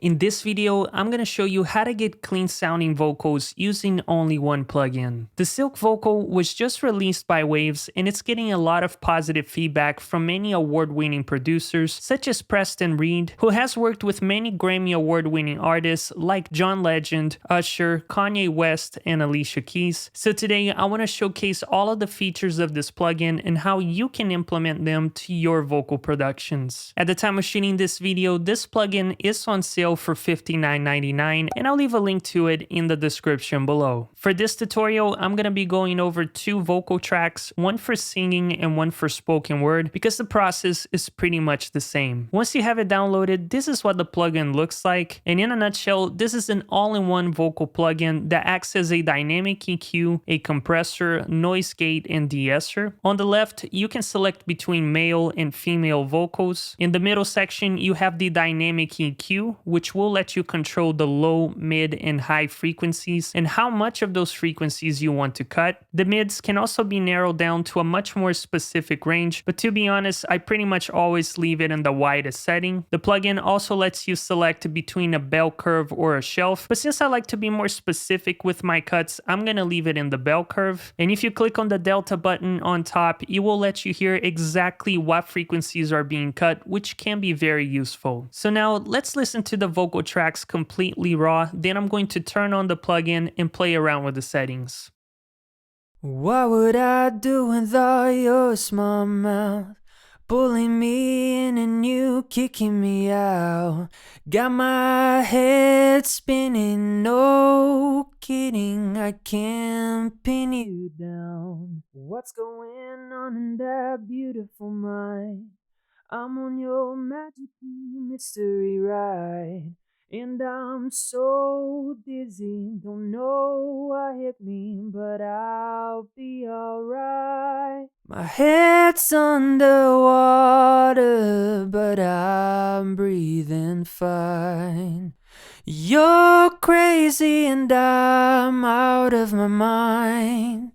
In this video, I'm going to show you how to get clean sounding vocals using only one plugin. The Silk Vocal was just released by Waves and it's getting a lot of positive feedback from many award-winning producers such as Preston Reed, who has worked with many Grammy award-winning artists like John Legend, Usher, Kanye West, and Alicia Keys. So today I want to showcase all of the features of this plugin and how you can implement them to your vocal productions. At the time of shooting this video, this plugin is on sale for $59.99 and I'll leave a link to it in the description below. For this tutorial, I'm going to be going over two vocal tracks, one for singing and one for spoken word, because the process is pretty much the same. Once you have it downloaded, this is what the plugin looks like, and in a nutshell, this is an all-in-one vocal plugin that acts as a dynamic EQ, a compressor, noise gate, and de-esser. On the left, you can select between male and female vocals. In the middle section, you have the dynamic EQ, which will let you control the low, mid, and high frequencies and how much of those frequencies you want to cut. The mids can also be narrowed down to a much more specific range, but to be honest, I pretty much always leave it in the widest setting. The plugin also lets you select between a bell curve or a shelf, but since I like to be more specific with my cuts, I'm gonna leave it in the bell curve. And if you click on the delta button on top, it will let you hear exactly what frequencies are being cut, which can be very useful. So now let's listen to the vocal tracks completely raw, then I'm going to turn on the plugin and play around with the settings. What would I do without your small mouth? Pulling me in and you kicking me out. Got my head spinning, no kidding, I can't pin you down. What's going on in that beautiful mind? I'm on your magical mystery ride, and I'm so dizzy, don't know what hit me, but I'll be alright. My head's underwater, but I'm breathing fine. You're crazy and I'm out of my mind.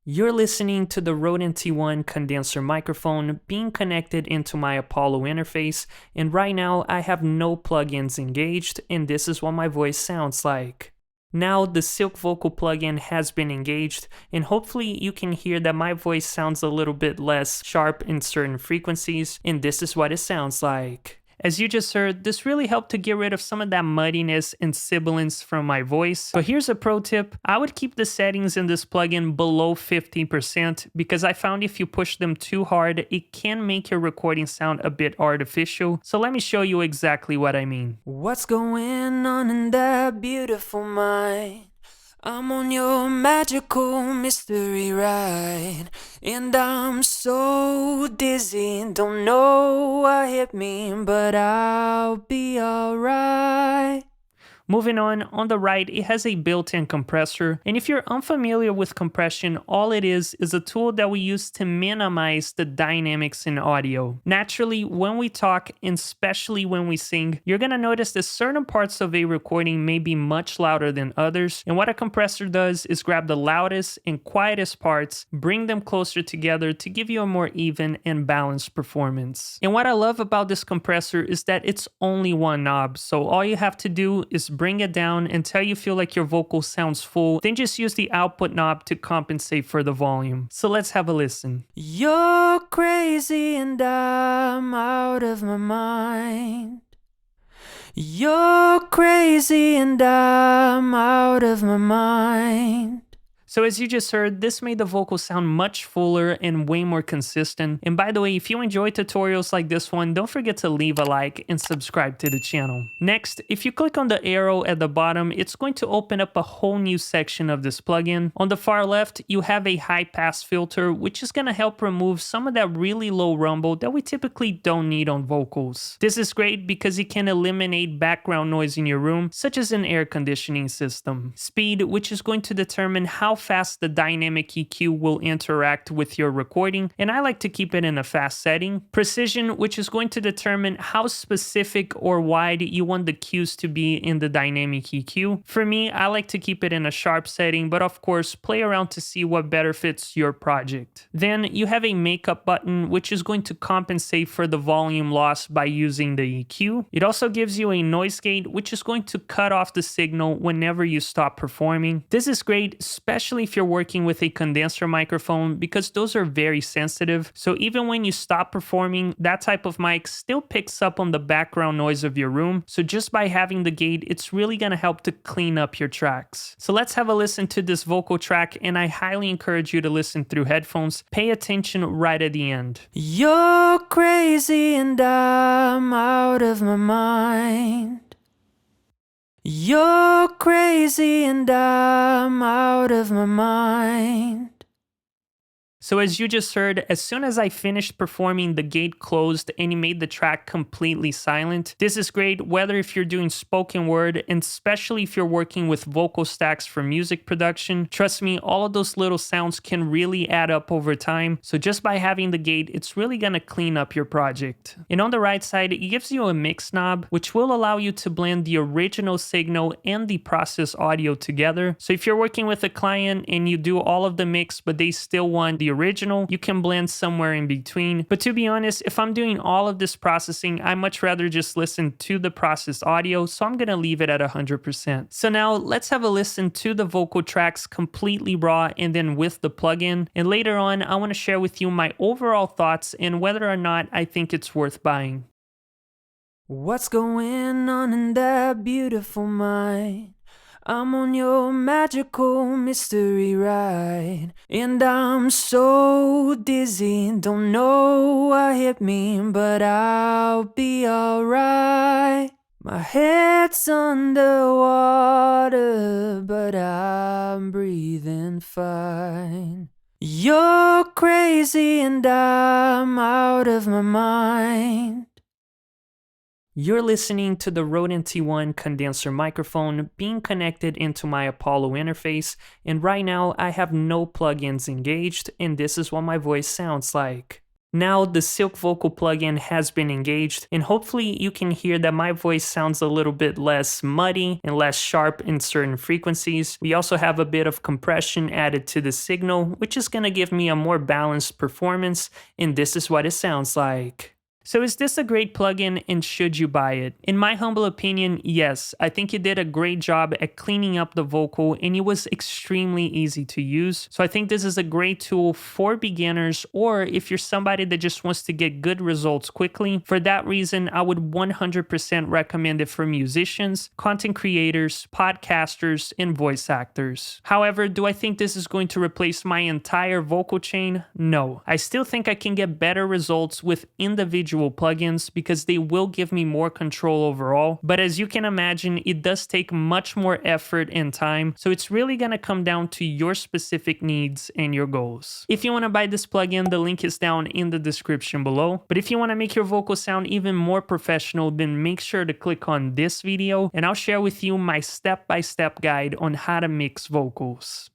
You're listening to the Rode NT1 condenser microphone being connected into my Apollo interface, and right now I have no plugins engaged, and this is what my voice sounds like. Now the Silk Vocal plugin has been engaged, and hopefully you can hear that my voice sounds a little bit less sharp in certain frequencies, and this is what it sounds like. As you just heard, this really helped to get rid of some of that muddiness and sibilance from my voice. But here's a pro tip. I would keep the settings in this plugin below 50% because I found if you push them too hard, it can make your recording sound a bit artificial. So let me show you exactly what I mean. What's going on in that beautiful mind? I'm on your magical mystery ride, and I'm so dizzy, don't know what hit me, but I'll be alright. Moving on the right, it has a built-in compressor, and if you're unfamiliar with compression, all it is a tool that we use to minimize the dynamics in audio. Naturally, when we talk, and especially when we sing, you're gonna notice that certain parts of a recording may be much louder than others, and what a compressor does is grab the loudest and quietest parts, bring them closer together to give you a more even and balanced performance. And what I love about this compressor is that it's only one knob, so all you have to do is bring it down until you feel like your vocal sounds full, then just use the output knob to compensate for the volume. So let's have a listen. You're crazy and I'm out of my mind. You're crazy and I'm out of my mind. So as you just heard, this made the vocal sound much fuller and way more consistent. And by the way, if you enjoy tutorials like this one, don't forget to leave a like and subscribe to the channel. Next, if you click on the arrow at the bottom, it's going to open up a whole new section of this plugin. On the far left, you have a high pass filter, which is going to help remove some of that really low rumble that we typically don't need on vocals. This is great because it can eliminate background noise in your room, such as an air conditioning system. Speed, which is going to determine how fast the dynamic EQ will interact with your recording, and I like to keep it in a fast setting. Precision, which is going to determine how specific or wide you want the cues to be in the dynamic EQ. For me, I like to keep it in a sharp setting, but of course, play around to see what better fits your project. Then you have a makeup button, which is going to compensate for the volume loss by using the EQ. It also gives you a noise gate, which is going to cut off the signal whenever you stop performing. This is great, especially if you're working with a condenser microphone, because those are very sensitive. So even when you stop performing, that type of mic still picks up on the background noise of your room. So just by having the gate, it's really going to help to clean up your tracks. So let's have a listen to this vocal track, and I highly encourage you to listen through headphones. Pay attention right at the end. You're crazy and I'm out of my mind. You're crazy and I'm out of my mind. So as you just heard, as soon as I finished performing, the gate closed and it made the track completely silent. This is great whether if you're doing spoken word, and especially if you're working with vocal stacks for music production. Trust me, all of those little sounds can really add up over time. So just by having the gate, it's really going to clean up your project. And on the right side, it gives you a mix knob, which will allow you to blend the original signal and the process audio together. So if you're working with a client and you do all of the mix, but they still want the original, you can blend somewhere in between. But to be honest, if I'm doing all of this processing, I much rather just listen to the processed audio, so I'm gonna leave it at 100%. So now let's have a listen to the vocal tracks completely raw and then with the plugin. And later on, I wanna share with you my overall thoughts and whether or not I think it's worth buying. What's going on in that beautiful mind? I'm on your magical mystery ride, and I'm so dizzy, don't know what hit me, but I'll be alright. My head's underwater, but I'm breathing fine. You're crazy and I'm out of my mind. You're listening to the Rode NT1 condenser microphone being connected into my Apollo interface, and right now I have no plugins engaged, and this is what my voice sounds like. Now the Silk Vocal plugin has been engaged, and hopefully you can hear that my voice sounds a little bit less muddy and less sharp in certain frequencies. We also have a bit of compression added to the signal, which is going to give me a more balanced performance, and this is what it sounds like. So is this a great plugin, and should you buy it? In my humble opinion, yes. I think it did a great job at cleaning up the vocal, and it was extremely easy to use. So I think this is a great tool for beginners, or if you're somebody that just wants to get good results quickly. For that reason, I would 100% recommend it for musicians, content creators, podcasters, and voice actors. However, do I think this is going to replace my entire vocal chain? No. I still think I can get better results with individual plugins because they will give me more control overall. But as you can imagine, it does take much more effort and time. So it's really going to come down to your specific needs and your goals. If you want to buy this plugin, the link is down in the description below. But if you want to make your vocal sound even more professional, then make sure to click on this video and I'll share with you my step-by-step guide on how to mix vocals.